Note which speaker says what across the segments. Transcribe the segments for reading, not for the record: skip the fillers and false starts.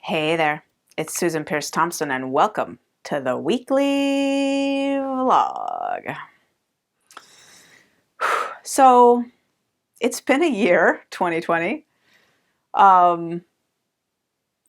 Speaker 1: Hey there, it's Susan Pierce Thompson, and welcome to the weekly vlog. So, it's been a year, 2020. Um,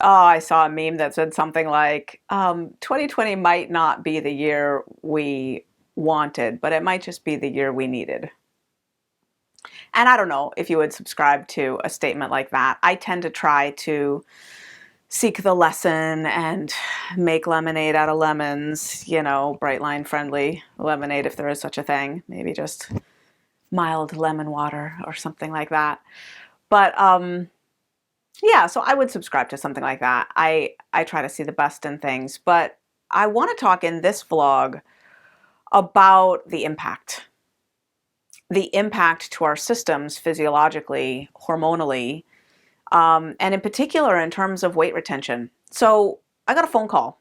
Speaker 1: oh, I saw a meme that said something like, 2020 might not be the year we wanted, but it might just be the year we needed. And I don't know if you would subscribe to a statement like that. I tend to try to seek the lesson and make lemonade out of lemons, bright line friendly lemonade if there is such a thing, maybe just mild lemon water or something like that. But yeah, so I would subscribe to something like that. I try to see the best in things, but I want to talk in this vlog about the impact to our systems physiologically, hormonally, and in particular in terms of weight retention. So I got a phone call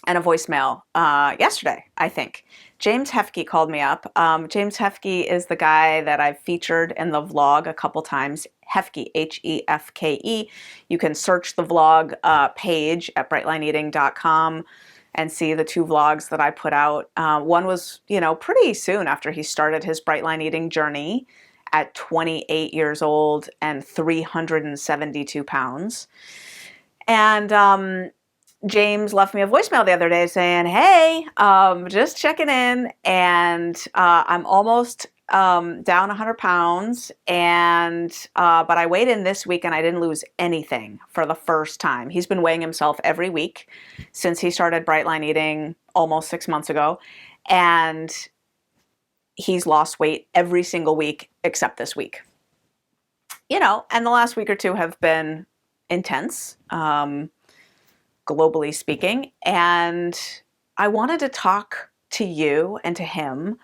Speaker 1: and a voicemail yesterday, I think. James Hefke called me up. James Hefke is the guy that I've featured in the vlog a couple times. Hefke, Hefke. You can search the vlog page at brightlineeating.com and see the two vlogs that I put out. One was, pretty soon after he started his Bright Line Eating journey at 28 years old and 372 pounds. And James left me a voicemail the other day saying, hey, just checking in, and I'm almost down 100 pounds, but I weighed in this week and I didn't lose anything for the first time. He's been weighing himself every week since he started Bright Line Eating almost 6 months ago, and he's lost weight every single week except this week. And the last week or two have been intense, globally speaking. And I wanted to talk to you and to him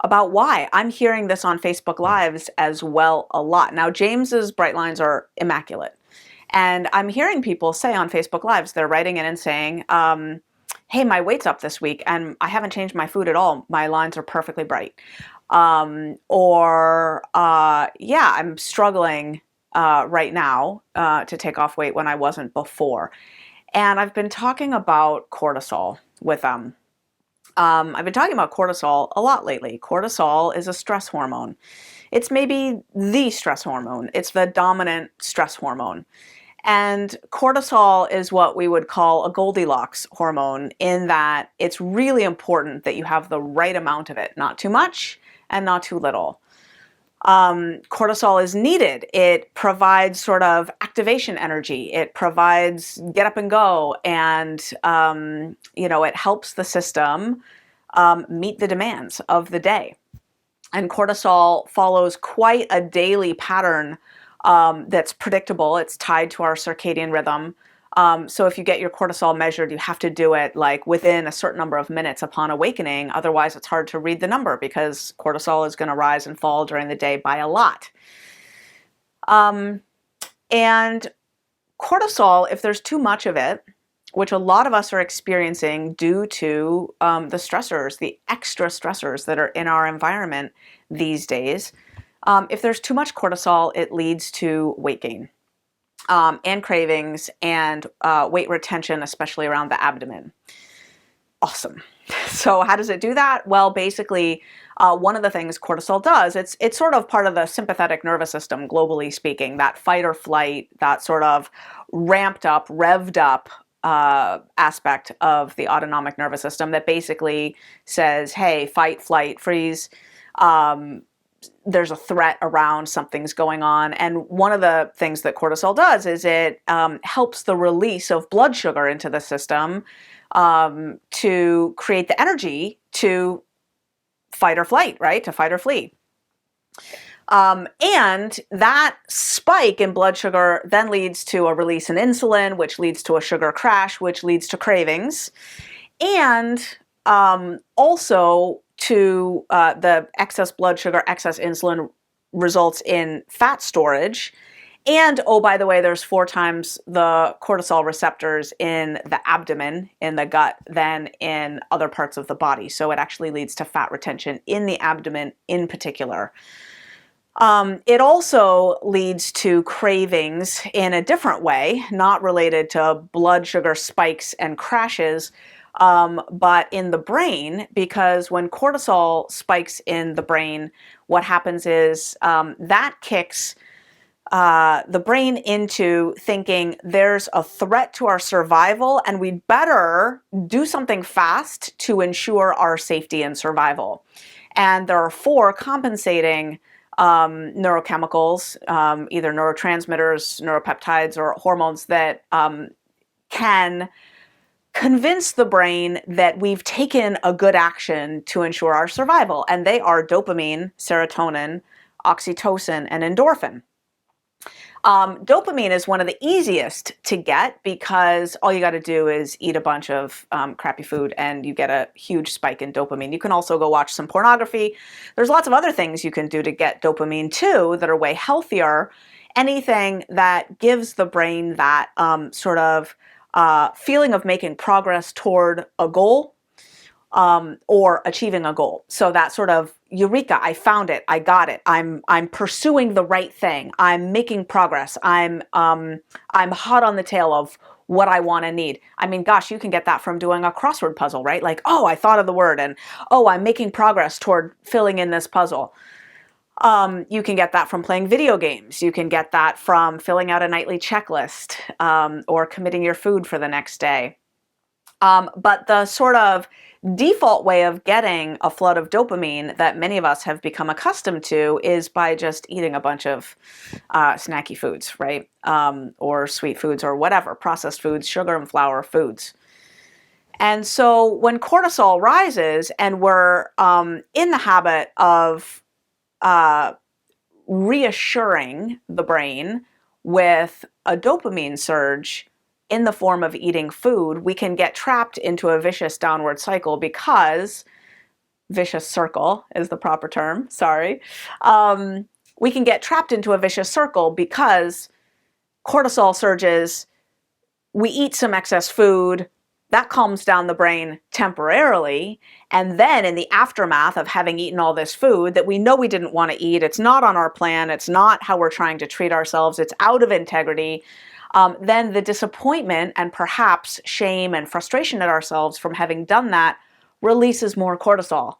Speaker 1: about why. I'm hearing this on Facebook Lives as well a lot. Now, James's bright lines are immaculate. And I'm hearing people say on Facebook Lives, they're writing in and saying, hey, my weight's up this week and I haven't changed my food at all. My lines are perfectly bright. Yeah, I'm struggling right now to take off weight when I wasn't before. And I've been talking about cortisol with them. I've been talking about cortisol a lot lately. Cortisol is a stress hormone. It's maybe the stress hormone. It's the dominant stress hormone. And cortisol is what we would call a Goldilocks hormone, in that it's really important that you have the right amount of it, not too much and not too little. Cortisol is needed. It provides sort of activation energy. It provides get up and go, and it helps the system meet the demands of the day. And cortisol follows quite a daily pattern that's predictable. It's tied to our circadian rhythm. So if you get your cortisol measured, you have to do it like within a certain number of minutes upon awakening. Otherwise, it's hard to read the number because cortisol is going to rise and fall during the day by a lot. And cortisol, if there's too much of it, which a lot of us are experiencing due to the stressors, the extra stressors that are in our environment these days, if there's too much cortisol, it leads to weight gain. And cravings and weight retention, especially around the abdomen. Awesome. So how does it do that? Well, basically, one of the things cortisol does, it's sort of part of the sympathetic nervous system, globally speaking, that fight or flight, that sort of ramped up, revved up aspect of the autonomic nervous system that basically says, hey, fight, flight, freeze. There's a threat around, something's going on. And one of the things that cortisol does is it helps the release of blood sugar into the system to create the energy to fight or flight, right? To fight or flee. And that spike in blood sugar then leads to a release in insulin, which leads to a sugar crash, which leads to cravings. And also to the excess blood sugar, excess insulin results in fat storage. And, oh, by the way, there's 4 times the cortisol receptors in the abdomen, in the gut, than in other parts of the body. So it actually leads to fat retention in the abdomen in particular. It also leads to cravings in a different way, not related to blood sugar spikes and crashes, but in the brain, because when cortisol spikes in the brain, what happens is that kicks the brain into thinking there's a threat to our survival and we'd better do something fast to ensure our safety and survival. And there are four compensating neurochemicals, either neurotransmitters, neuropeptides, or hormones that can convince the brain that we've taken a good action to ensure our survival. And they are dopamine, serotonin, oxytocin, and endorphin. Dopamine is one of the easiest to get because all you got to do is eat a bunch of crappy food and you get a huge spike in dopamine. You can also go watch some pornography. There's lots of other things you can do to get dopamine too that are way healthier. Anything that gives the brain that sort of feeling of making progress toward a goal or achieving a goal. So that sort of eureka, I found it, I got it, I'm pursuing the right thing, I'm making progress, I'm hot on the tail of what I want to need. I mean, gosh, you can get that from doing a crossword puzzle, right? Like, oh, I thought of the word, and oh, I'm making progress toward filling in this puzzle. You can get that from playing video games. You can get that from filling out a nightly checklist or committing your food for the next day. But the sort of default way of getting a flood of dopamine that many of us have become accustomed to is by just eating a bunch of snacky foods, right? Or sweet foods or whatever, processed foods, sugar and flour foods. And so when cortisol rises and we're in the habit of reassuring the brain with a dopamine surge in the form of eating food, we can get trapped into a vicious downward cycle because, vicious circle is the proper term, sorry. We can get trapped into a vicious circle because cortisol surges, we eat some excess food, that calms down the brain temporarily, and then in the aftermath of having eaten all this food that we know we didn't want to eat, it's not on our plan, it's not how we're trying to treat ourselves, it's out of integrity, then the disappointment and perhaps shame and frustration at ourselves from having done that releases more cortisol.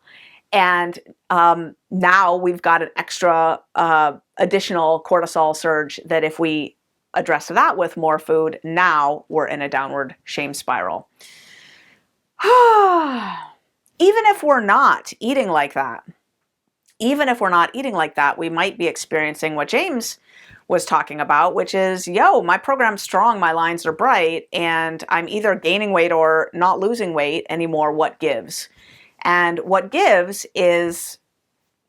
Speaker 1: And now we've got an extra additional cortisol surge that if we address that with more food, now we're in a downward shame spiral. Even if we're not eating like that, we might be experiencing what James was talking about, which is, yo, my program's strong, my lines are bright, and I'm either gaining weight or not losing weight anymore. What gives? And what gives is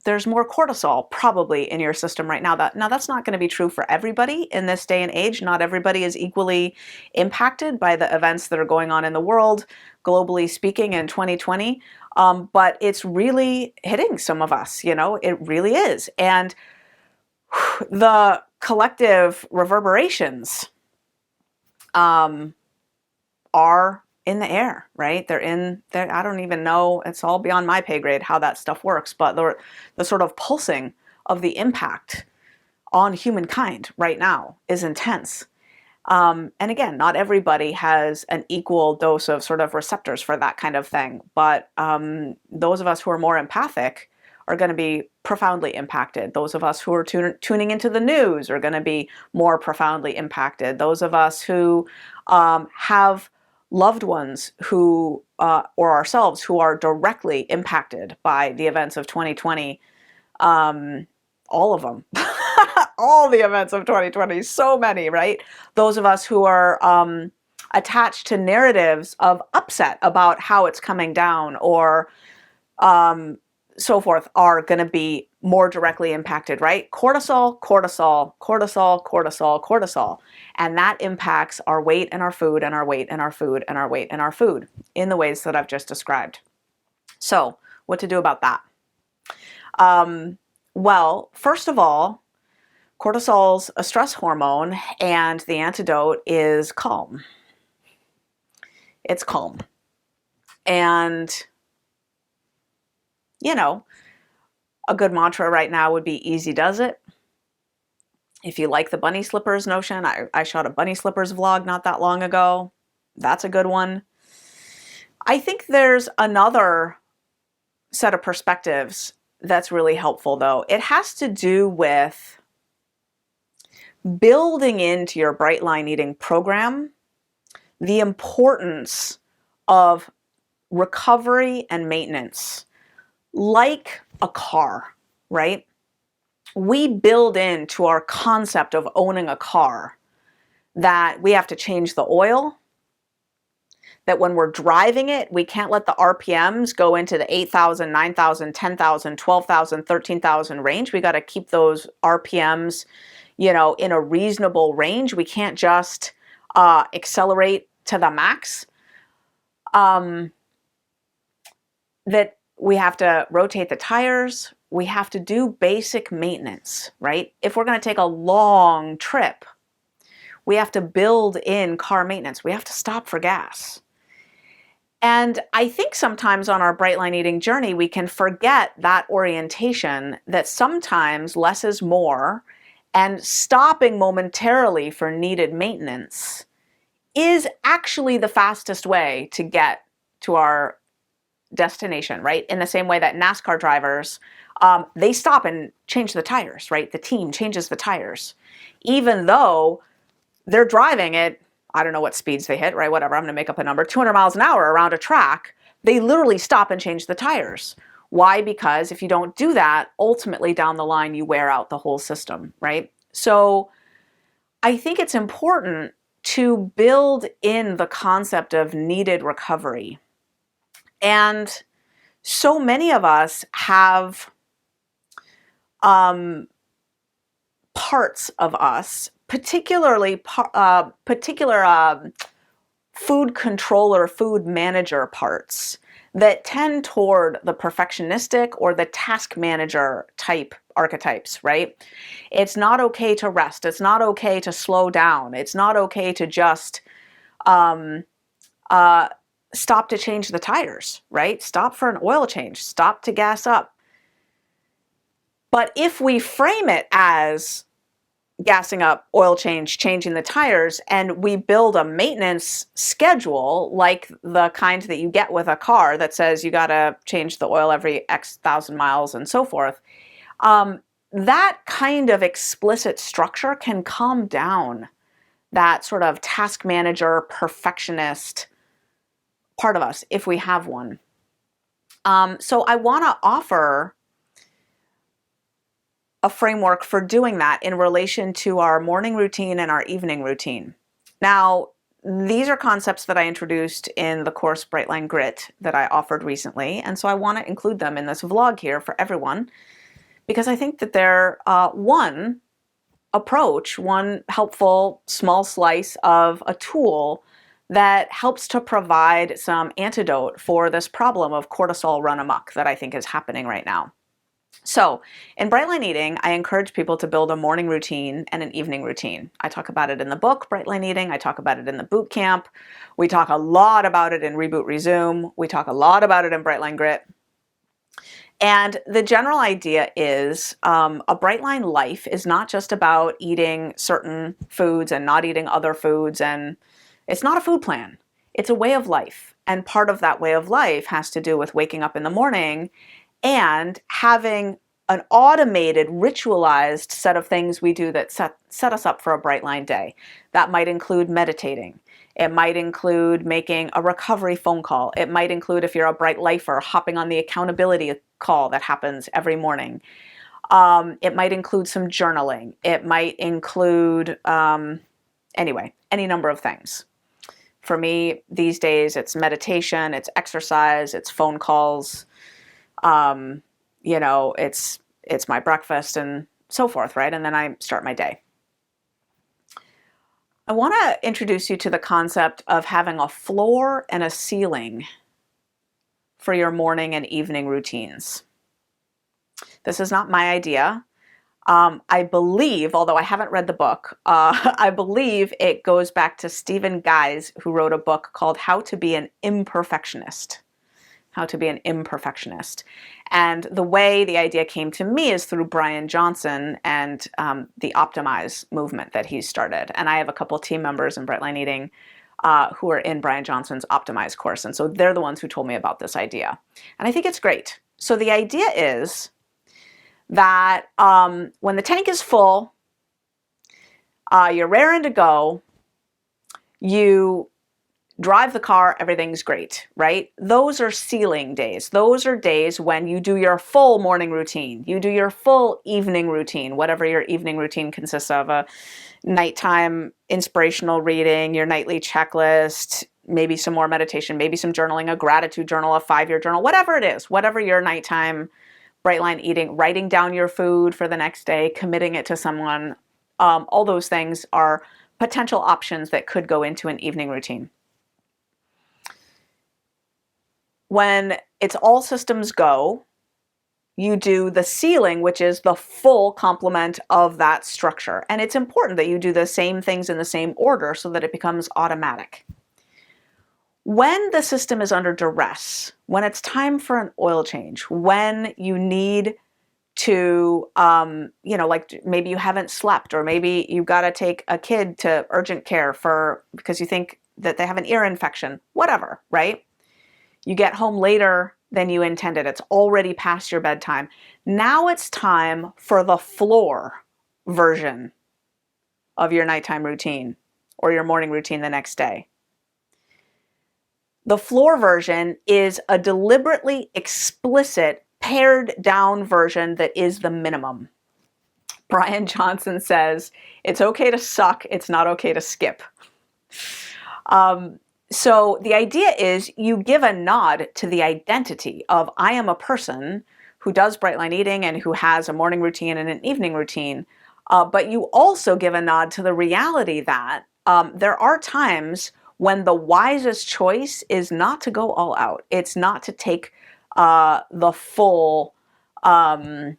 Speaker 1: there's more cortisol probably in your system right now. That's not going to be true for everybody in this day and age. Not everybody is equally impacted by the events that are going on in the world, globally speaking, in 2020. But it's really hitting some of us, it really is. And the collective reverberations are in the air, right? They're in there. I don't even know. It's all beyond my pay grade how that stuff works, but the sort of pulsing of the impact on humankind right now is intense. And again, not everybody has an equal dose of sort of receptors for that kind of thing, but those of us who are more empathic are going to be profoundly impacted. Those of us who are tuning into the news are going to be more profoundly impacted. Those of us who have loved ones who, or ourselves, who are directly impacted by the events of 2020, all of them, all the events of 2020, so many, right? Those of us who are attached to narratives of upset about how it's coming down or so forth are going to be more directly impacted, right? Cortisol, cortisol, cortisol, cortisol, cortisol. And that impacts our weight and our food and our weight and our food and our weight and our food in the ways that I've just described. So what to do about that? Well, first of all, cortisol's a stress hormone and the antidote is calm. It's calm. And A good mantra right now would be easy does it. If you like the bunny slippers notion, I shot a bunny slippers vlog not that long ago. That's a good one. I think there's another set of perspectives that's really helpful, though. It has to do with building into your Bright Line Eating program the importance of recovery and maintenance, like a car, right? We build into our concept of owning a car that we have to change the oil, that when we're driving it, we can't let the RPMs go into the 8,000, 9,000, 10,000, 12,000, 13,000 range. We got to keep those RPMs, in a reasonable range. We can't just accelerate to the max. That we have to rotate the tires. We have to do basic maintenance, right? If we're going to take a long trip, we have to build in car maintenance. We have to stop for gas. And I think sometimes on our Bright Line Eating journey, we can forget that orientation, that sometimes less is more, and stopping momentarily for needed maintenance is actually the fastest way to get to our destination, right? In the same way that NASCAR drivers, they stop and change the tires, right? The team changes the tires. Even though they're driving at, I don't know what speeds they hit, right? Whatever, I'm gonna make up a number, 200 miles an hour around a track, they literally stop and change the tires. Why? Because if you don't do that, ultimately down the line, you wear out the whole system, right? So I think it's important to build in the concept of needed recovery. And so many of us have parts of us, particular food controller, food manager parts that tend toward the perfectionistic or the task manager type archetypes, right? It's not okay to rest. It's not okay to slow down. It's not okay to just stop to change the tires, right? Stop for an oil change, stop to gas up. But if we frame it as gassing up, oil change, changing the tires, and we build a maintenance schedule like the kind that you get with a car that says you got to change the oil every X thousand miles and so forth, that kind of explicit structure can calm down that sort of task manager, perfectionist part of us, if we have one. So I want to offer a framework for doing that in relation to our morning routine and our evening routine. Now, these are concepts that I introduced in the course Bright Line Grit that I offered recently, and so I want to include them in this vlog here for everyone, because I think that they're one approach, one helpful small slice of a tool that helps to provide some antidote for this problem of cortisol run amok that I think is happening right now. So in Bright Line Eating, I encourage people to build a morning routine and an evening routine. I talk about it in the book, Bright Line Eating. I talk about it in the boot camp. We talk a lot about it in Reboot Resume. We talk a lot about it in Bright Line Grit. And the general idea is a Bright Line life is not just about eating certain foods and not eating other foods. And it's not a food plan. It's a way of life. And part of that way of life has to do with waking up in the morning and having an automated, ritualized set of things we do that set us up for a Bright Line day. That might include meditating. It might include making a recovery phone call. It might include, if you're a Bright Lifer, hopping on the accountability call that happens every morning. It might include some journaling. It might include, anyway, any number of things. For me, these days, it's meditation, it's exercise, it's phone calls, it's my breakfast and so forth, right? And then I start my day. I want to introduce you to the concept of having a floor and a ceiling for your morning and evening routines. This is not my idea. I believe, although I haven't read the book, I believe it goes back to Stephen Guise, who wrote a book called How to Be an Imperfectionist. how to be an imperfectionist. And the way the idea came to me is through Brian Johnson and the Optimize movement that he's started. And I have a couple team members in Bright Line Eating who are in Brian Johnson's Optimize course. And so they're the ones who told me about this idea. And I think it's great. So the idea is that when the tank is full, you're raring to go, you drive the car, everything's great, right? Those are ceiling days. Those are days when you do your full morning routine. You do your full evening routine, whatever your evening routine consists of, a nighttime inspirational reading, your nightly checklist, maybe some more meditation, maybe some journaling, a gratitude journal, a 5-year journal, whatever it is, whatever your nighttime Bright Line Eating, writing down your food for the next day, committing it to someone, all those things are potential options that could go into an evening routine. When it's all systems go, you do the ceiling, which is the full complement of that structure. And it's important that you do the same things in the same order so that it becomes automatic. When the system is under duress, when it's time for an oil change, when you need to, like maybe you haven't slept, or maybe you've got to take a kid to urgent care because you think that they have an ear infection, whatever, right? You get home later than you intended. It's already past your bedtime. Now it's time for the floor version of your nighttime routine or your morning routine the next day. The floor version is a deliberately explicit, pared down version that is the minimum. Brian Johnson says, it's okay to suck, it's not okay to skip. So the idea is you give a nod to the identity of I am a person who does Bright Line Eating and who has a morning routine and an evening routine, but you also give a nod to the reality that there are times when the wisest choice is not to go all out. It's not to take the full time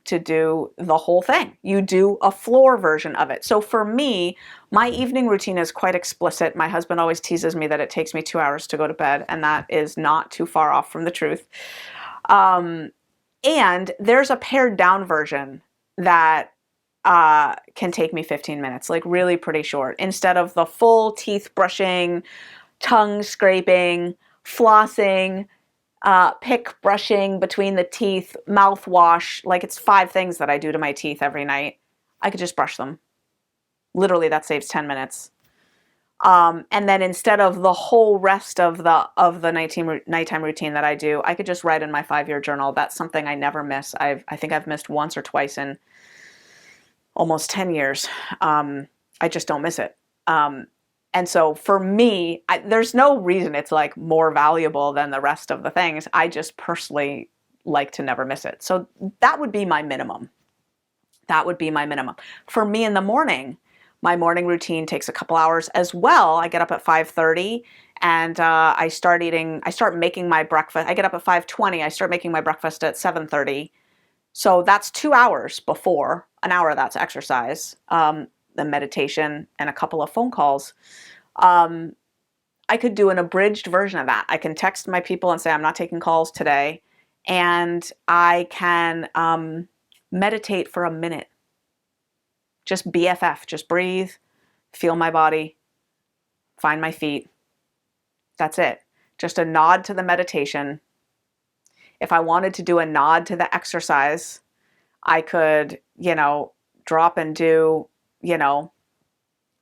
Speaker 1: to do the whole thing. You do a floor version of it. So for me, my evening routine is quite explicit. My husband always teases me that it takes me 2 hours to go to bed, and that is not too far off from the truth. And there's a pared down version that can take me 15 minutes, like really pretty short. Instead of the full teeth brushing, tongue scraping, flossing, pick brushing between the teeth, mouthwash, like it's 5 things that I do to my teeth every night. I could just brush them. Literally, that saves 10 minutes. And then instead of the whole rest of the nighttime routine that I do, I could just write in my 5-year journal. That's something I never miss. I think I've missed once or twice in almost 10 years. I just don't miss it. And so for me, there's no reason it's like more valuable than the rest of the things. I just personally like to never miss it. So that would be my minimum. That would be my minimum. For me in the morning, my morning routine takes a couple hours as well. I get up at 5:30 and I start making my breakfast. I get up at 5:20. I start making my breakfast at 7:30. So that's 2 hours before, an hour that's exercise, the meditation, and a couple of phone calls. I could do an abridged version of that. I can text my people and say, I'm not taking calls today. And I can meditate for a minute. Just BFF, just breathe, feel my body, find my feet. That's it. Just a nod to the meditation. If I wanted to do a nod to the exercise, I could, drop and do, a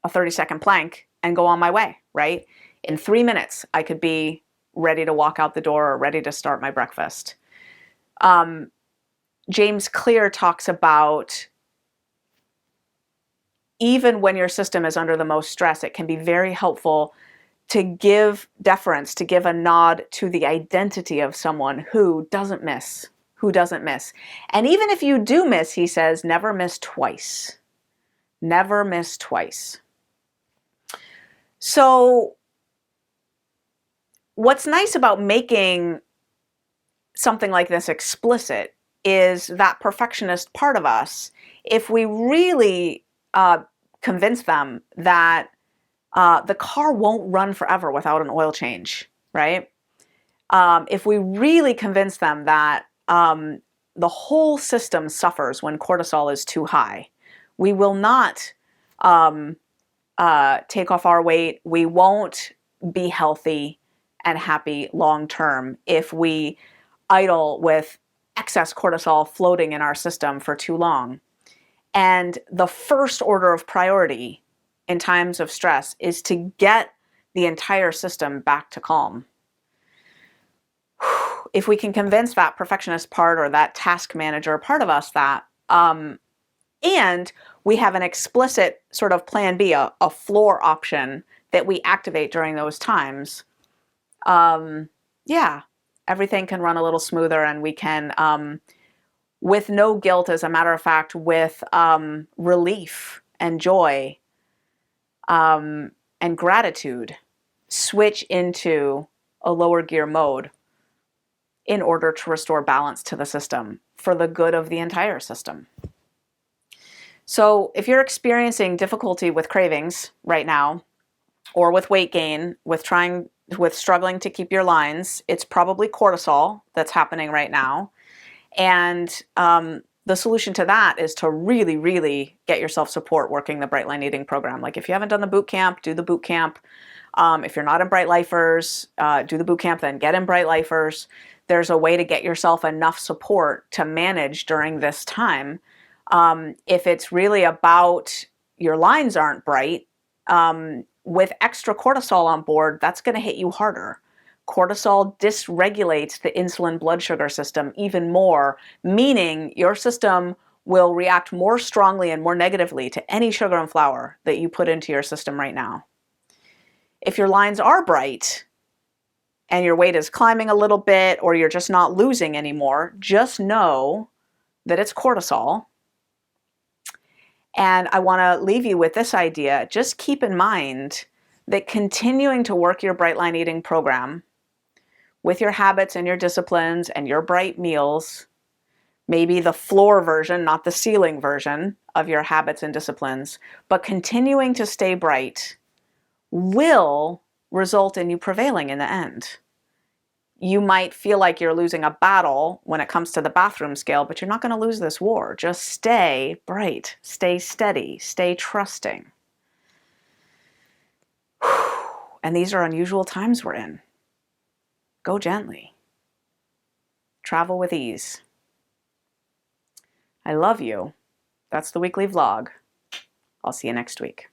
Speaker 1: 30-second plank and go on my way, right? In 3 minutes, I could be ready to walk out the door or ready to start my breakfast. James Clear talks about even when your system is under the most stress, it can be very helpful to give deference, to give a nod to the identity of someone who doesn't miss. And even if you do miss, he says, never miss twice. Never miss twice. So what's nice about making something like this explicit is that perfectionist part of us. If we really convince them that the car won't run forever without an oil change, right? if we really convince them that the whole system suffers when cortisol is too high, we will not take off our weight. We won't be healthy and happy long term if we idle with excess cortisol floating in our system for too long. And the first order of priority in times of stress is to get the entire system back to calm. If we can convince that perfectionist part or that task manager part of us that, and we have an explicit sort of plan B, a floor option that we activate during those times, yeah, everything can run a little smoother, and we can, with no guilt, as a matter of fact, with relief and joy and gratitude, switch into a lower gear mode in order to restore balance to the system for the good of the entire system. So if you're experiencing difficulty with cravings right now, or with weight gain, with struggling to keep your lines, it's probably cortisol that's happening right now. And the solution to that is to really, really get yourself support working the Bright Line Eating program. Like if you haven't done the boot camp, do the boot camp. If you're not in Bright Lifers, do the boot camp, then get in Bright Lifers. There's a way to get yourself enough support to manage during this time. If it's really about your lines aren't bright, with extra cortisol on board, that's going to hit you harder. Cortisol dysregulates the insulin blood sugar system even more, meaning your system will react more strongly and more negatively to any sugar and flour that you put into your system right now. If your lines are bright and your weight is climbing a little bit, or you're just not losing anymore, just know that it's cortisol. And I want to leave you with this idea. Just keep in mind that continuing to work your Bright Line Eating program with your habits and your disciplines and your bright meals, maybe the floor version, not the ceiling version of your habits and disciplines, but continuing to stay bright will result in you prevailing in the end. You might feel like you're losing a battle when it comes to the bathroom scale, but you're not going to lose this war. Just stay bright, stay steady, stay trusting. And these are unusual times we're in. Go gently. Travel with ease. I love you. That's the weekly vlog. I'll see you next week.